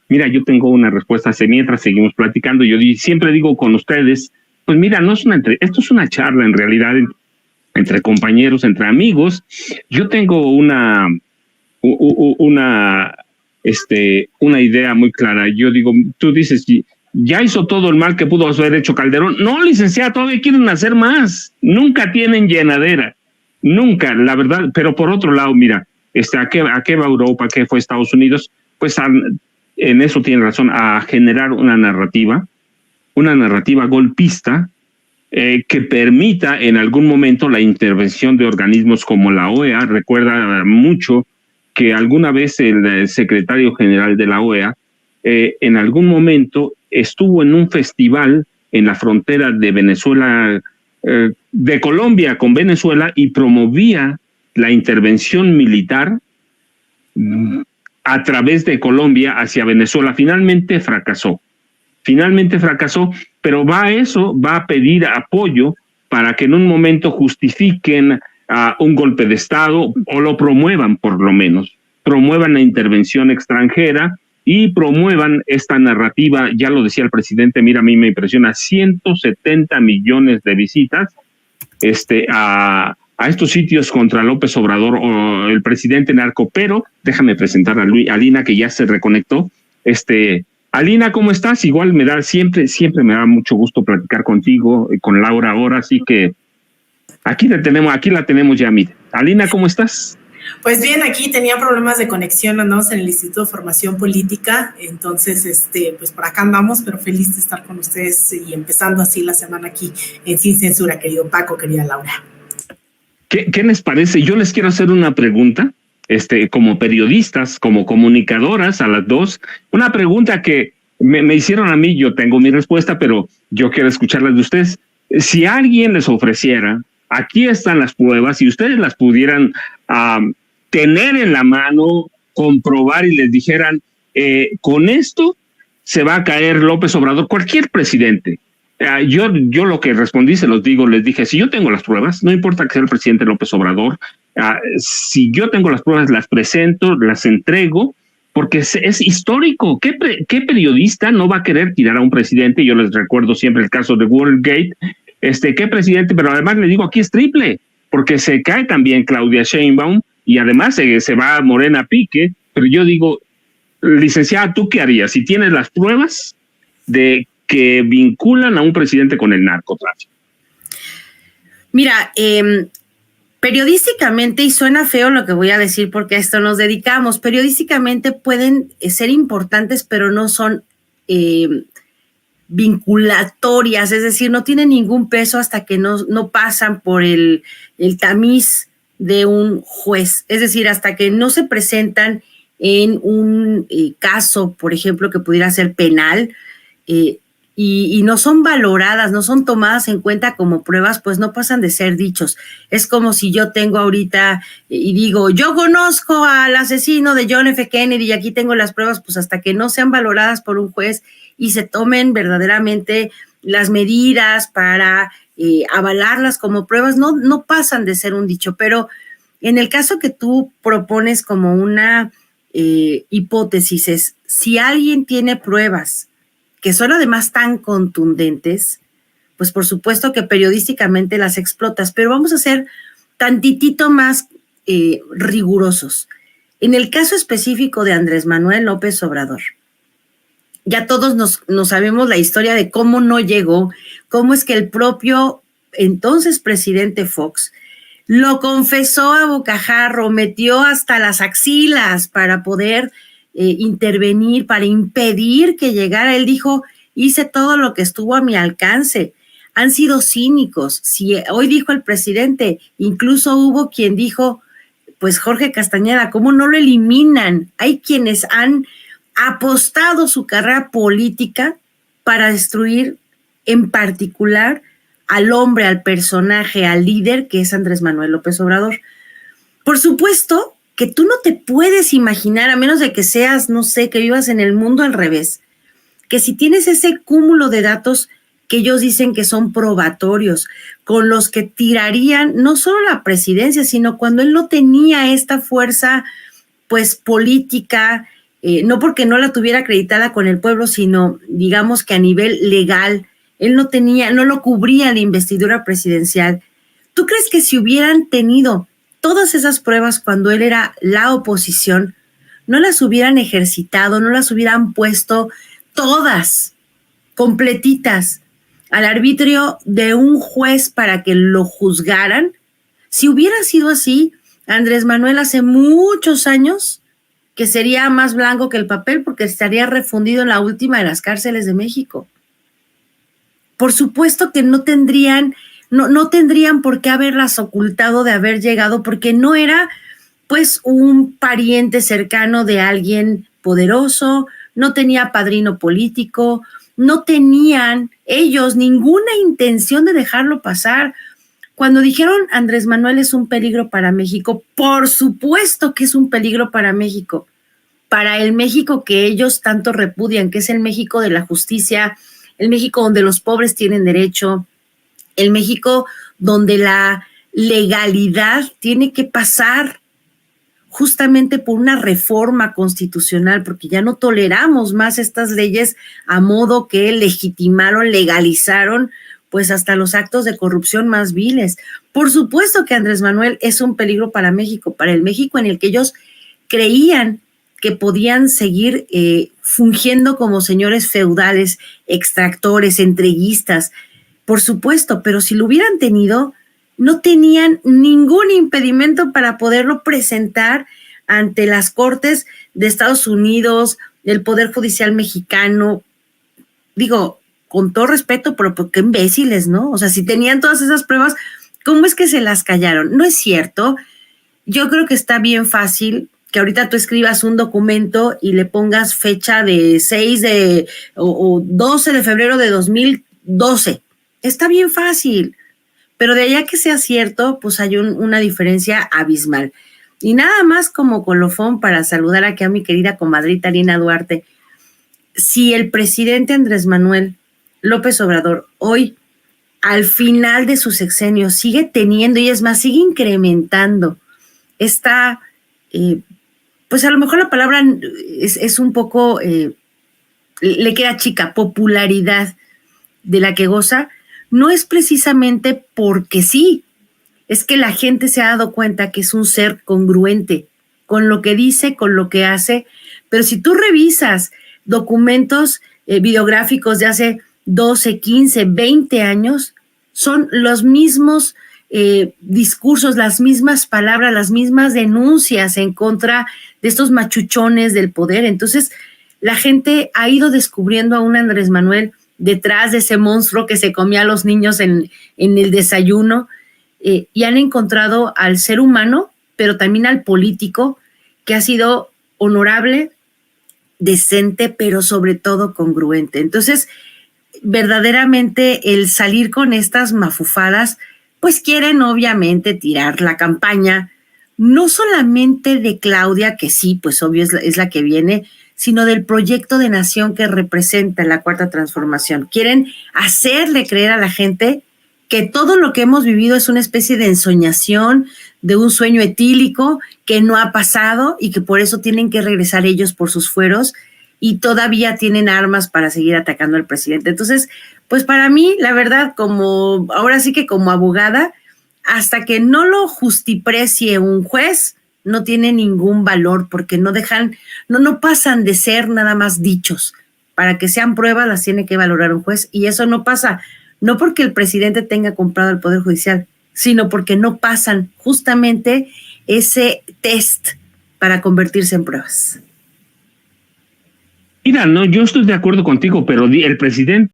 Mira, yo tengo una respuesta mientras seguimos platicando. Yo siempre digo con ustedes, pues mira, no es esto es una charla en realidad entre compañeros, entre amigos. Yo tengo una idea muy clara. Yo digo, tú dices, ya hizo todo el mal que pudo haber hecho Calderón. No, licenciada, todavía quieren hacer más. Nunca tienen llenadera. Nunca, la verdad. Pero por otro lado, mira, ¿a qué va Europa? ¿A qué fue Estados Unidos? Pues en eso tiene razón, a generar una narrativa golpista que permita en algún momento la intervención de organismos como la OEA. Recuerda mucho que alguna vez el secretario general de la OEA en algún momento estuvo en un festival en la frontera de Venezuela, de Colombia con Venezuela, y promovía la intervención militar a través de Colombia hacia Venezuela. Finalmente fracasó, pero va a pedir apoyo para que en un momento justifiquen un golpe de Estado, o lo promuevan, por lo menos, promuevan la intervención extranjera y promuevan esta narrativa. Ya lo decía el presidente, mira, a mí me impresiona, 170 millones de visitas a estos sitios contra López Obrador o el presidente narco. Pero déjame presentar a Lina, que ya se reconectó. Alina, ¿cómo estás? Igual siempre me da mucho gusto platicar contigo y con Laura ahora, así que aquí la tenemos ya, mira. Alina, ¿cómo estás? Pues bien, aquí tenía problemas de conexión, andamos en el Instituto de Formación Política, entonces, pues por acá andamos, pero feliz de estar con ustedes y empezando así la semana aquí en Sin Censura, querido Paco, querida Laura. ¿Qué les parece? Yo les quiero hacer una pregunta, como periodistas, como comunicadoras, a las dos, una pregunta que me hicieron a mí. Yo tengo mi respuesta, pero yo quiero escucharla de ustedes. Si alguien les ofreciera, aquí están las pruebas, y ustedes las pudieran tener en la mano, comprobar, y les dijeran, con esto se va a caer López Obrador, cualquier presidente. Yo lo que respondí, les dije, si yo tengo las pruebas, no importa que sea el presidente López Obrador, si yo tengo las pruebas, las presento, las entrego, porque es histórico. ¿Qué periodista no va a querer tirar a un presidente? Yo les recuerdo siempre el caso de Watergate. ¿Qué presidente? Pero además le digo, aquí es triple, porque se cae también Claudia Sheinbaum, y además se va Morena a pique. Pero yo digo, licenciada, ¿tú qué harías si tienes las pruebas de que vinculan a un presidente con el narcotráfico? Mira, periodísticamente, y suena feo lo que voy a decir porque a esto nos dedicamos, periodísticamente pueden ser importantes, pero no son vinculatorias, es decir, no tienen ningún peso hasta que no pasan por el tamiz de un juez, es decir, hasta que no se presentan en un caso, por ejemplo, que pudiera ser penal, y no son valoradas, no son tomadas en cuenta como pruebas, pues no pasan de ser dichos. Es como si yo tengo ahorita y digo, yo conozco al asesino de John F. Kennedy y aquí tengo las pruebas, pues hasta que no sean valoradas por un juez y se tomen verdaderamente las medidas para avalarlas como pruebas, no pasan de ser un dicho. Pero en el caso que tú propones como una hipótesis es, si alguien tiene pruebas que son además tan contundentes, pues por supuesto que periodísticamente las explotas, pero vamos a ser tantitito más rigurosos. En el caso específico de Andrés Manuel López Obrador, ya todos nos sabemos la historia de cómo no llegó, cómo es que el propio entonces presidente Fox lo confesó a bocajarro, metió hasta las axilas para poder intervenir, para impedir que llegara. Él dijo, hice todo lo que estuvo a mi alcance. Han sido cínicos. Si hoy dijo el presidente, incluso hubo quien dijo, pues Jorge Castañeda, ¿cómo no lo eliminan? Hay quienes han apostado su carrera política para destruir en particular al hombre, al personaje, al líder que es Andrés Manuel López Obrador. Por supuesto que tú no te puedes imaginar, a menos de que seas, no sé, que vivas en el mundo al revés, que si tienes ese cúmulo de datos que ellos dicen que son probatorios, con los que tirarían no solo la presidencia, sino cuando él no tenía esta fuerza, pues, política no porque no la tuviera acreditada con el pueblo, sino digamos que a nivel legal, él no lo cubría la investidura presidencial. ¿Tú crees que si hubieran tenido todas esas pruebas cuando él era la oposición, no las hubieran ejercitado, no las hubieran puesto todas, completitas, al arbitrio de un juez para que lo juzgaran? Si hubiera sido así, Andrés Manuel hace muchos años que sería más blanco que el papel porque estaría refundido en la última de las cárceles de México. Por supuesto que no tendrían por qué haberlas ocultado de haber llegado, porque no era pues un pariente cercano de alguien poderoso, no tenía padrino político, no tenían ellos ninguna intención de dejarlo pasar. Cuando dijeron Andrés Manuel es un peligro para México, por supuesto que es un peligro para México, para el México que ellos tanto repudian, que es el México de la justicia, el México donde los pobres tienen derecho, el México donde la legalidad tiene que pasar justamente por una reforma constitucional, porque ya no toleramos más estas leyes a modo que legitimaron, legalizaron, pues hasta los actos de corrupción más viles. Por supuesto que Andrés Manuel es un peligro para México, para el México en el que ellos creían que podían seguir fungiendo como señores feudales, extractores, entreguistas, por supuesto, pero si lo hubieran tenido, no tenían ningún impedimento para poderlo presentar ante las Cortes de Estados Unidos, del Poder Judicial mexicano. Digo, con todo respeto, pero qué imbéciles, ¿no? O sea, si tenían todas esas pruebas, ¿cómo es que se las callaron? No es cierto. Yo creo que está bien fácil que ahorita tú escribas un documento y le pongas fecha de 6 o 12 de febrero de 2012. Está bien fácil, pero de allá que sea cierto, pues hay una diferencia abismal. Y nada más como colofón para saludar aquí a mi querida comadrita Lina Duarte. Si el presidente Andrés Manuel López Obrador hoy, al final de su sexenio, sigue teniendo, y es más, sigue incrementando esta, pues a lo mejor la palabra es un poco, le queda chica, popularidad de la que goza, no es precisamente porque sí, es que la gente se ha dado cuenta que es un ser congruente con lo que dice, con lo que hace, pero si tú revisas documentos videográficos de hace 12, 15, 20 años, son los mismos discursos, las mismas palabras, las mismas denuncias en contra de estos machuchones del poder. Entonces, la gente ha ido descubriendo a un Andrés Manuel detrás de ese monstruo que se comía a los niños en el desayuno, y han encontrado al ser humano, pero también al político, que ha sido honorable, decente, pero sobre todo congruente. Entonces, verdaderamente el salir con estas mafufadas, pues quieren obviamente tirar la campaña, no solamente de Claudia, que sí, pues obvio es la que viene, sino del proyecto de nación que representa la Cuarta Transformación. Quieren hacerle creer a la gente que todo lo que hemos vivido es una especie de ensoñación, de un sueño etílico que no ha pasado y que por eso tienen que regresar ellos por sus fueros y todavía tienen armas para seguir atacando al presidente. Entonces, pues para mí, la verdad, ahora sí que como abogada, hasta que no lo justiprecie un juez, no tiene ningún valor, porque no pasan de ser nada más dichos. Para que sean pruebas las tiene que valorar un juez, y eso no pasa, no porque el presidente tenga comprado el Poder Judicial, sino porque no pasan justamente ese test para convertirse en pruebas. Mira, no, yo estoy de acuerdo contigo, pero el presidente